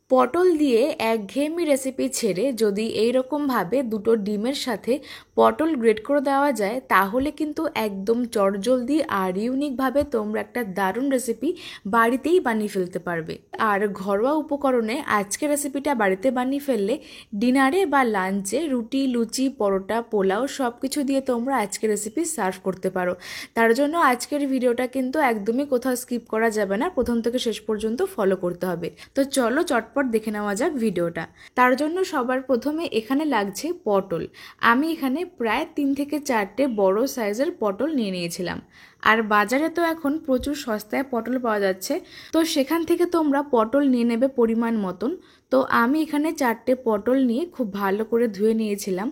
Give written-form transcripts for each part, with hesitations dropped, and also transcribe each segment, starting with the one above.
পটল দিয়ে একঘেয়েমি রেসিপি ছেড়ে যদি এইরকমভাবে দুটো ডিমের সাথে পটল গ্রেট করে দেওয়া যায় তাহলে কিন্তু একদম চটজলদি আর ইউনিকভাবে তোমরা একটা দারুণ রেসিপি বাড়িতেই বানিয়ে ফেলতে পারবে। আর ঘরোয়া উপকরণে আজকের রেসিপিটা বাড়িতে বানিয়ে ফেললে ডিনারে বা লাঞ্চে রুটি, লুচি, পরোটা, পোলাও সব কিছু দিয়ে তোমরা আজকের রেসিপি সার্ভ করতে পারো। তার জন্য আজকের ভিডিওটা কিন্তু একদমই কোথাও স্কিপ করা যাবে না, প্রথম থেকে শেষ পর্যন্ত ফলো করতে হবে। তো চলো চটপট দেখে নেওয়া যাক ভিডিওটা। তার জন্য সবার প্রথমে এখানে লাগছে পটল। আমি এখানে প্রায় 3 থেকে 4টে বড় সাইজের পটল নিয়ে নিয়েছিলাম। আর বাজারে তো এখন প্রচুর সস্তায় পটল পাওয়া যাচ্ছে, তো সেখান থেকে তোমরা পটল নিয়ে নেবে পরিমাণ মতন। তো আমি এখানে 4টে পটল নিয়ে খুব ভালো করে ধুয়ে নিয়েছিলাম।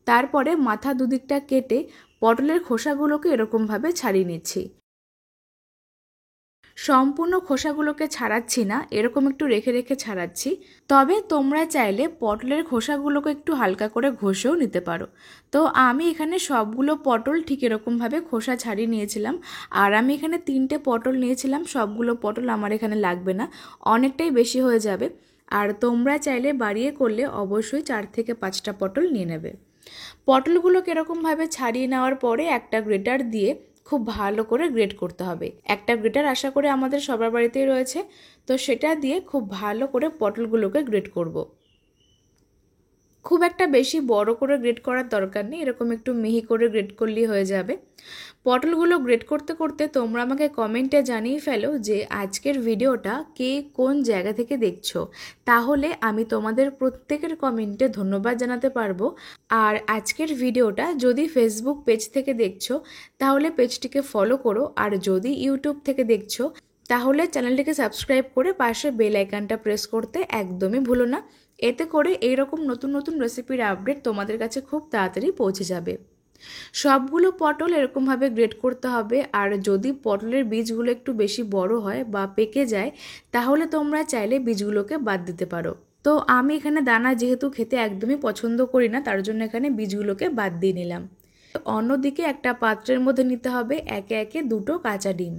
তারপরে মাথা দুদিকটা কেটে পটলের খোসাগুলোকে এরকমভাবে ছাড়িয়ে নিচ্ছি। সম্পূর্ণ খোসাগুলোকে ছাড়াচ্ছি না, এরকম একটু রেখে রেখে ছাড়াচ্ছি। তবে তোমরা চাইলে পটলের খোসাগুলোকে একটু হালকা করে ঘষেও নিতে পারো। তো আমি এখানে সবগুলো পটল ঠিক এরকমভাবে খোসা ছাড়িয়ে নিয়েছিলাম। আর আমি এখানে 3টে পটল নিয়েছিলাম, সবগুলো পটল আমার এখানে লাগবে না, অনেকটাই বেশি হয়ে যাবে। আর তোমরা চাইলে বাড়িয়ে করলে অবশ্যই 4 থেকে 5টা পটল নিয়ে নেবে। পটলগুলোকে এরকমভাবে ছাড়িয়ে নেওয়ার পরে একটা গ্রেটার দিয়ে খুব ভালো করে গ্রেট করতে হবে। একটা গ্রেটার আশা করে আমাদের সবার বাড়িতেই রয়েছে, তো সেটা দিয়ে খুব ভালো করে পটলগুলোকে গ্রেট করব। খুব একটা বেশি বড় করে গ্রেট করার দরকার নেই, এরকম একটু মিহি করে গ্রেট করলেই হয়ে যাবে। পটলগুলো গ্রেট করতে করতে তোমরা আমাকে কমেন্টে জানিয়ে ফেলো যে আজকের ভিডিওটা কে কোন জায়গা থেকে দেখছো, তাহলে আমি তোমাদের প্রত্যেকের কমেন্টে ধন্যবাদ জানাতে পারবো। আর আজকের ভিডিওটা যদি ফেসবুক পেজ থেকে দেখছো তাহলে পেজটিকে ফলো করো, আর যদি ইউটিউব থেকে দেখছো তাহলে চ্যানেলটিকে সাবস্ক্রাইব করে পাশে বেল আইকনটা প্রেস করতে একদমই ভুলো না। এতে করে এইরকম নতুন নতুন রেসিপির আপডেট তোমাদের কাছে খুব তাড়াতাড়ি পৌঁছে যাবে। সবগুলো পটল এরকমভাবে গ্রেট করতে হবে। আর যদি পটলের বীজগুলো একটু বেশি বড় হয় বা পেকে যায় তাহলে তোমরা চাইলে বীজগুলোকে বাদ দিতে পারো। তো আমি এখানে দানা যেহেতু খেতে একদমই পছন্দ করি না, তার জন্য এখানে বীজগুলোকে বাদ দিয়ে নিলাম। অন্যদিকে একটা পাত্রের মধ্যে নিতে হবে একে একে 2টো কাঁচা ডিম।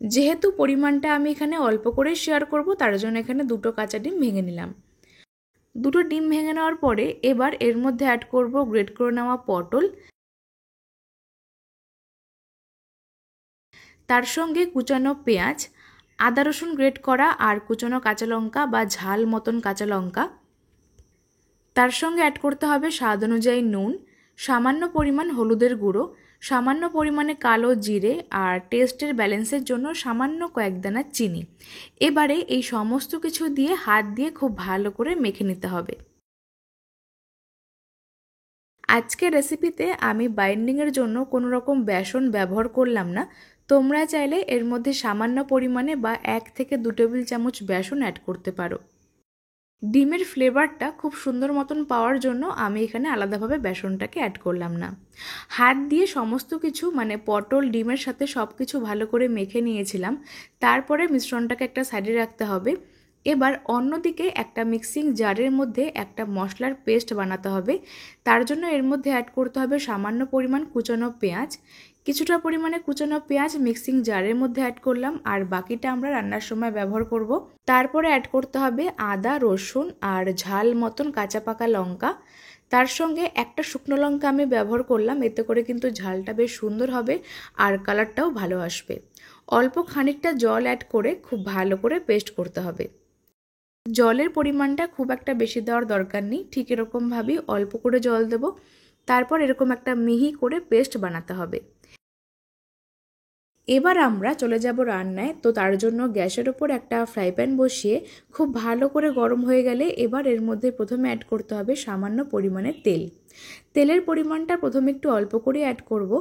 যেহেতু পরিমাণটা আমি এখানে অল্প করে শেয়ার করব, তার জন্য এখানে 2টো কাঁচা ডিম ভেঙে নিলাম। 2টো ডিম ভেঙে নেওয়ার পরে এবার এর মধ্যে অ্যাড করব গ্রেট করে নেওয়া পটল, তার সঙ্গে কুচানো পেঁয়াজ, আদা রসুন গ্রেট করা আর কুচানো কাঁচা লঙ্কা বা ঝাল মতন কাঁচা লঙ্কা। তার সঙ্গে অ্যাড করতে হবে স্বাদ অনুযায়ী নুন, সামান্য পরিমাণ হলুদের গুঁড়ো, সামান্য পরিমাণে কালো জিরে আর টেস্টের ব্যালেন্সের জন্য সামান্য কয়েক দানা চিনি। এবারে এই সমস্ত কিছু দিয়ে হাত দিয়ে খুব ভালো করে মেখে নিতে হবে। আজকের রেসিপিতে আমি বাইন্ডিংয়ের জন্য কোনো রকম বেসন ব্যবহার করলাম না। তোমরা চাইলে এর মধ্যে সামান্য পরিমাণে বা 1 থেকে 2 টেবিল চামচ বেসন অ্যাড করতে পারো। ডিমের ফ্লেভারটা খুব সুন্দর মতন পাওয়ার জন্য আমি এখানে আলাদাভাবে বেসনটাকে অ্যাড করলাম না। হাত দিয়ে সমস্ত কিছু মানে পটল ডিমের সাথে সব কিছু ভালো করে মেখে নিয়েছিলাম। তারপরে মিশ্রণটাকে একটা সাইডে রাখতে হবে। এবার অন্যদিকে একটা মিক্সিং জারের মধ্যে একটা মশলার পেস্ট বানাতে হবে। তার জন্য এর মধ্যে অ্যাড করতে হবে সামান্য পরিমাণ কুচানো পেঁয়াজ। কিছুটা পরিমাণে কুচানো পেঁয়াজ মিক্সিং জারের মধ্যে অ্যাড করলাম, আর বাকিটা আমরা রান্নার সময় ব্যবহার করব। তারপরে অ্যাড করতে হবে আদা, রসুন আর ঝাল মতন কাঁচা পাকা লঙ্কা। তার সঙ্গে একটা শুকনো লঙ্কা আমি ব্যবহার করলাম, এতে করে কিন্তু ঝালটা বেশ সুন্দর হবে আর কালারটাও ভালো আসবে। অল্প খানিকটা জল অ্যাড করে খুব ভালো করে পেস্ট করতে হবে। জলের পরিমাণটা খুব একটা বেশি দেওয়ার দরকার নেই, ঠিক এরকমভাবেই অল্প করে জল দেব। তারপর এরকম একটা মিহি করে পেস্ট বানাতে হবে। এবার আমরা চলে যাব রান্নায়। তো তার জন্য গ্যাসের ওপর একটা ফ্রাই প্যান বসিয়ে খুব ভালো করে গরম হয়ে গেলে এবার এর মধ্যে প্রথমে অ্যাড করতে হবে সামান্য পরিমাণে তেল। তেলের পরিমাণটা প্রথমে একটু অল্প করে অ্যাড করব।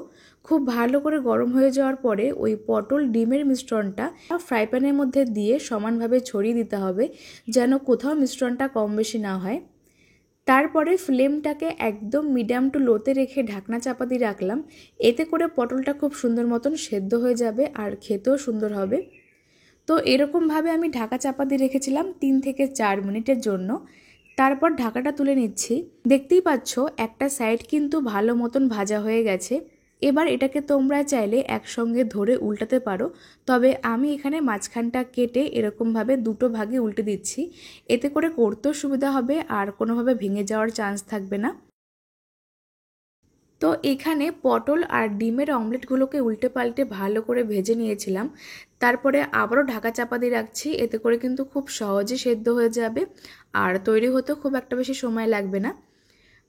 খুব ভালো করে গরম হয়ে যাওয়ার পরে ওই পটল ডিমের মিশ্রণটা ফ্রাই প্যানের মধ্যে দিয়ে সমানভাবে ছড়িয়ে দিতে হবে, যেন কোথাও মিশ্রণটা কম বেশি না হয়। তারপরে ফ্লেমটাকে একদম মিডিয়াম টু লোতে রেখে ঢাকনা চাপা দিয়ে রাখলাম। এতে করে পটলটা খুব সুন্দর মতন সেদ্ধ হয়ে যাবে আর খেতেও সুন্দর হবে। তো এরকমভাবে আমি ঢাকা চাপা দিয়ে রেখেছিলাম 3 থেকে 4 মিনিটের জন্য। তারপর ঢাকাটা তুলে নিচ্ছি। দেখতেই পাচ্ছ একটা সাইড কিন্তু ভালো মতন ভাজা হয়ে গেছে। এবার এটাকে তোমরা চাইলে একসঙ্গে ধরে উল্টাতে পারো, তবে আমি এখানে মাঝখানটা কেটে এরকমভাবে দুটো ভাগে উল্টে দিচ্ছি। এতে করে করতেও সুবিধা হবে আর কোনোভাবে ভেঙে যাওয়ার চান্স থাকবে না। তো এখানে পটল আর ডিমের অমলেটগুলোকে উল্টে পাল্টে ভালো করে ভেজে নিয়েছিলাম। তারপরে আবারও ঢাকা চাপা দিয়ে রাখছি, এতে করে কিন্তু খুব সহজে সেদ্ধ হয়ে যাবে আর তৈরি হতেও খুব একটা বেশি সময় লাগবে না।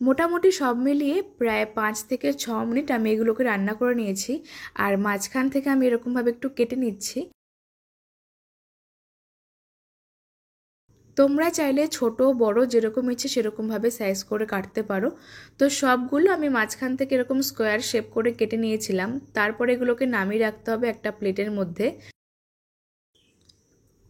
মোটামুটি সব মিলিয়ে প্রায় 5 থেকে 6 মিনিট আমি এগুলোকে রান্না করে নিয়েছি। আর মাঝখান থেকে আমি এরকমভাবে একটু কেটে নিচ্ছি। তোমরা চাইলে ছোট বড় যেরকম ইচ্ছে সেরকমভাবে সাইজ করে কাটতে পারো। তো সবগুলো আমি মাঝখান থেকে এরকম স্কোয়ার শেপ করে কেটে নিয়েছিলাম। তারপরে এগুলোকে নামিয়ে রাখতে হবে একটা প্লেটের মধ্যে।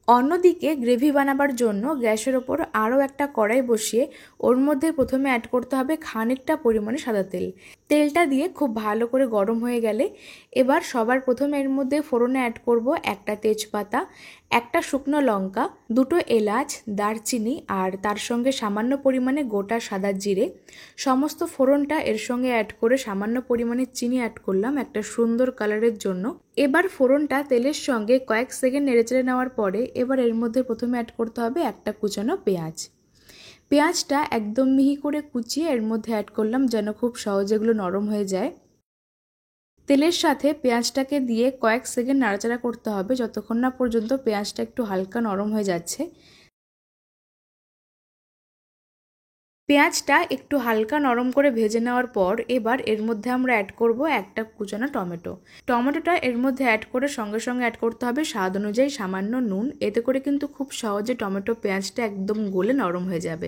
অন্যদিকে গ্রেভি বানাবার জন্য গ্যাসের ওপর আরও একটা কড়াই বসিয়ে ওর মধ্যে প্রথমে অ্যাড করতে হবে খানিকটা পরিমাণে সাদা তেল। তেলটা দিয়ে খুব ভালো করে গরম হয়ে গেলে এবার সবার প্রথমে এর মধ্যে ফোড়নে অ্যাড করব একটা তেজপাতা, একটা শুকনো লঙ্কা, দুটো এলাচ, দারচিনি আর তার সঙ্গে সামান্য পরিমাণে গোটা সাদা জিরে। সমস্ত ফোড়নটা এর সঙ্গে অ্যাড করে সামান্য পরিমাণে চিনি অ্যাড করলাম একটা সুন্দর কালারের জন্য। এবার ফোড়নটা তেলের সঙ্গে কয়েক সেকেন্ড নেড়েচেড়ে নেওয়ার পরে এবার এর মধ্যে প্রথমে অ্যাড করতে হবে একটা কুচানো পেঁয়াজ। পেঁয়াজটা একদম মিহি করে কুচিয়ে এর মধ্যে অ্যাড করলাম যেন খুব সহজে এগুলো নরম হয়ে যায়। তেলের সাথে পেঁয়াজটাকে দিয়ে কয়েক সেকেন্ড নাড়াচাড়া করতে হবে যতক্ষণ না পর্যন্ত পেঁয়াজটা একটু হালকা নরম হয়ে যাচ্ছে। পেঁয়াজটা একটু হালকা নরম করে ভেজে নেওয়ার পর এবার এর মধ্যে আমরা অ্যাড করব একটা কুচানো টমেটো। টমেটোটা এর মধ্যে অ্যাড করে সঙ্গে সঙ্গে অ্যাড করতে হবে স্বাদ অনুযায়ী সামান্য নুন। এতে করে কিন্তু খুব সহজে টমেটো পেঁয়াজটা একদম গলে নরম হয়ে যাবে।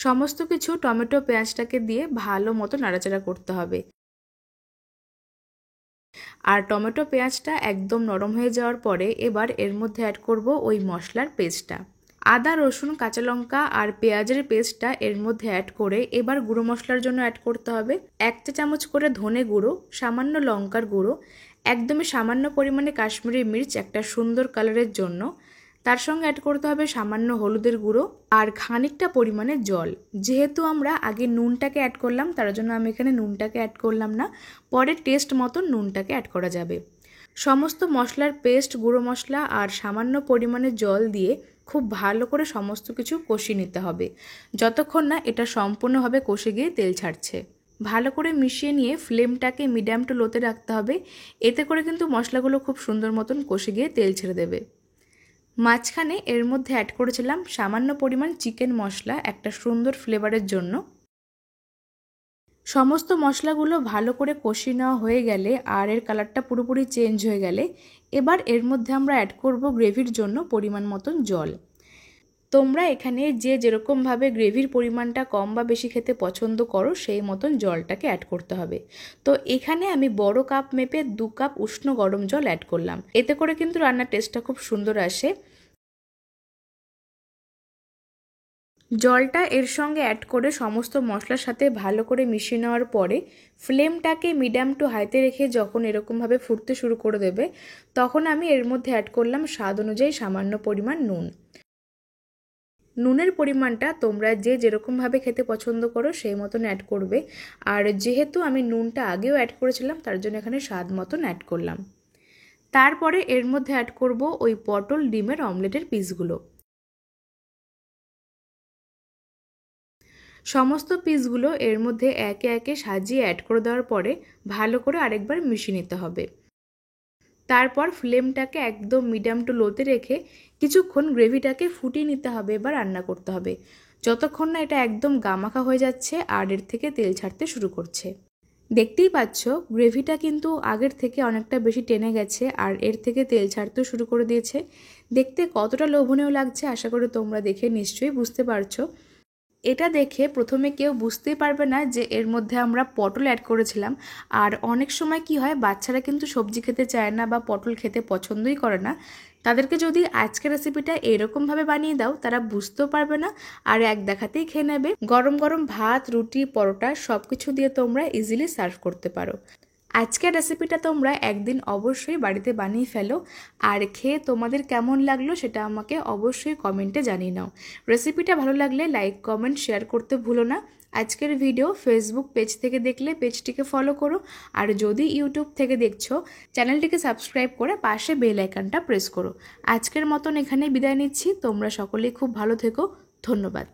সমস্ত কিছু টমেটো পেঁয়াজটাকে দিয়ে ভালো মতো নাড়াচাড়া করতে হবে। আর টমেটো পেঁয়াজটা একদম নরম হয়ে যাওয়ার পরে এবার এর মধ্যে অ্যাড করব ওই মশলার পেস্টটা। আদা রসুন কাঁচা লঙ্কা আর পেঁয়াজের পেস্টটা এর মধ্যে অ্যাড করে এবার গুঁড়ো মশলার জন্য অ্যাড করতে হবে 1 চা চামচ করে ধনে গুঁড়ো, সামান্য লঙ্কার গুঁড়ো, একদমই সামান্য পরিমাণে কাশ্মীরি মির্চ একটা সুন্দর কালারের জন্য। তার সঙ্গে অ্যাড করতে হবে সামান্য হলুদের গুঁড়ো আর খানিকটা পরিমাণে জল। যেহেতু আমরা আগে নুনটাকে অ্যাড করলাম তার জন্য আমি এখানে নুনটাকে অ্যাড করলাম না, পরে টেস্ট মতন নুনটাকে অ্যাড করা যাবে। সমস্ত মশলার পেস্ট, গুঁড়ো মশলা আর সামান্য পরিমাণে জল দিয়ে খুব ভালো করে সমস্ত কিছু কষিয়ে নিতে হবে যতক্ষণ না এটা সম্পূর্ণভাবে কষে গিয়ে তেল ছাড়ছে। ভালো করে মিশিয়ে নিয়ে ফ্লেমটাকে মিডিয়াম টু লোতে রাখতে হবে। এতে করে কিন্তু মশলাগুলো খুব সুন্দর মতন কষে গিয়ে তেল ছেড়ে দেবে। মাঝখানে এর মধ্যে অ্যাড করেছিলাম সামান্য পরিমাণ চিকেন মশলা একটা সুন্দর ফ্লেভারের জন্য। সমস্ত মশলাগুলো ভালো করে কষিয়ে নেওয়া হয়ে গেলে আর এর কালারটা পুরোপুরি চেঞ্জ হয়ে গেলে এবার এর মধ্যে আমরা অ্যাড করব গ্রেভির জন্য পরিমাণ মতন জল। তোমরা এখানে যে যেরকমভাবে গ্রেভির পরিমাণটা কম বা বেশি খেতে পছন্দ করো সেই মতন জলটাকে অ্যাড করতে হবে। তো এখানে আমি বড় কাপ মেপে 2 কাপ উষ্ণ গরম জল অ্যাড করলাম। এতে করে কিন্তু রান্নার টেস্টটা খুব সুন্দর আসে। জলটা এর সঙ্গে অ্যাড করে সমস্ত মশলার সাথে ভালো করে মিশিয়ে নেওয়ার পরে ফ্লেমটাকে মিডিয়াম টু হাইতে রেখে যখন এরকমভাবে ফুটতে শুরু করে দেবে তখন আমি এর মধ্যে অ্যাড করলাম স্বাদ অনুযায়ী সামান্য পরিমাণ নুন। নুনের পরিমাণটা তোমরা যে যেরকমভাবে খেতে পছন্দ করো সেই মতন অ্যাড করবে। আর যেহেতু আমি নুনটা আগেও অ্যাড করেছিলাম তার জন্য এখানে স্বাদ মতন অ্যাড করলাম। তারপরে এর মধ্যে অ্যাড করব ওই পটল ডিমের অমলেটের পিসগুলো। সমস্ত পিসগুলো এর মধ্যে একে একে সাজিয়ে অ্যাড করে দেওয়ার পরে ভালো করে আরেকবার মিশিয়ে নিতে হবে। তারপর ফ্লেমটাকে একদম মিডিয়াম টু লোতে রেখে কিছুক্ষণ গ্রেভিটাকে ফুটিয়ে নিতে হবে বা রান্না করতে হবে যতক্ষণ না এটা একদম গামাখা হয়ে যাচ্ছে আর এর থেকে তেল ছাড়তে শুরু করছে। দেখতেই পাচ্ছ গ্রেভিটা কিন্তু আগের থেকে অনেকটা বেশি টেনে গেছে আর এর থেকে তেল ছাড়তেও শুরু করে দিয়েছে। দেখতে কতটা লোভনীয় লাগছে আশা করি তোমরা দেখে নিশ্চয়ই বুঝতে পারছো। এটা দেখে প্রথমে কেউ বুঝতেই পারবে না যে এর মধ্যে আমরা পটল অ্যাড করেছিলাম। আর অনেক সময় কি হয় বাচ্চারা কিন্তু সবজি খেতে চায় না বা পটল খেতে পছন্দই করে না। তাদেরকে যদি আজকের রেসিপিটা এরকমভাবে বানিয়ে দাও তারা বুঝতেও পারবে না আর এক দেখাতেই খেয়ে নেবে। গরম গরম ভাত, রুটি, পরোটা সব কিছু দিয়ে তোমরা ইজিলি সার্ভ করতে পারো। আজকের রেসিপিটা তোমরা একদিন অবশ্যই বাড়িতে বানিয়ে ফেলো, আর খেয়ে তোমাদের কেমন লাগলো সেটা আমাকে অবশ্যই কমেন্টে জানিয়ে নাও। রেসিপিটা ভালো লাগলে লাইক, কমেন্ট, শেয়ার করতে ভুলো না। আজকের ভিডিও ফেসবুক পেজ থেকে দেখলে পেজটিকে ফলো করো, আর যদি ইউটিউব থেকে দেখছো চ্যানেলটিকে সাবস্ক্রাইব করে পাশে বেল আইকনটা প্রেস করো। আজকের মতন এখানে বিদায় নিচ্ছি। তোমরা সকলেই খুব ভালো থেকো। ধন্যবাদ।